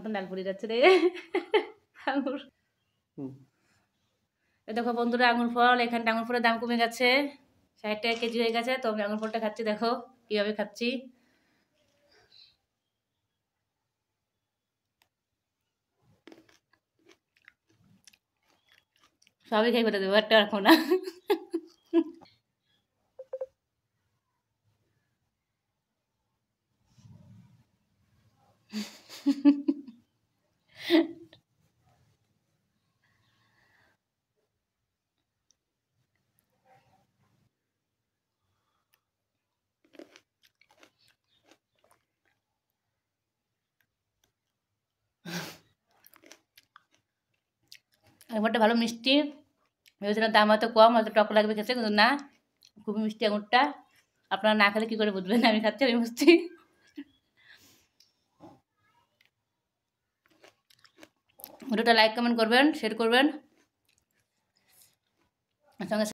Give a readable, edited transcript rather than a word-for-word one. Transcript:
তো নাল পড়ে যাচ্ছে রে আঙুর। দেখো বন্ধুরা আঙুর ফল, এখানটা আঙুর ফলের দাম কমে গেছে, 60 টাকা কেজি হয়ে গেছে। তো আমি আঙুর ফলটা খাচ্ছি, দেখো কিভাবে খাচ্ছি। সবই খাই ফেলে দেবো, একটা রাখো না। আঙুরটা ভালো মিষ্টি, ভেবেছিলাম দাম হয়তো কম, হয়তো টক লাগবে খেতে, কিন্তু না, খুবই মিষ্টি আঙুরটা। আপনারা না খেলে কী করে বুঝবেন? আমি খাচ্ছি, আমি বুঝছি। ভিডিওটা লাইক কমেন্ট করবেন, শেয়ার করবেন, সঙ্গে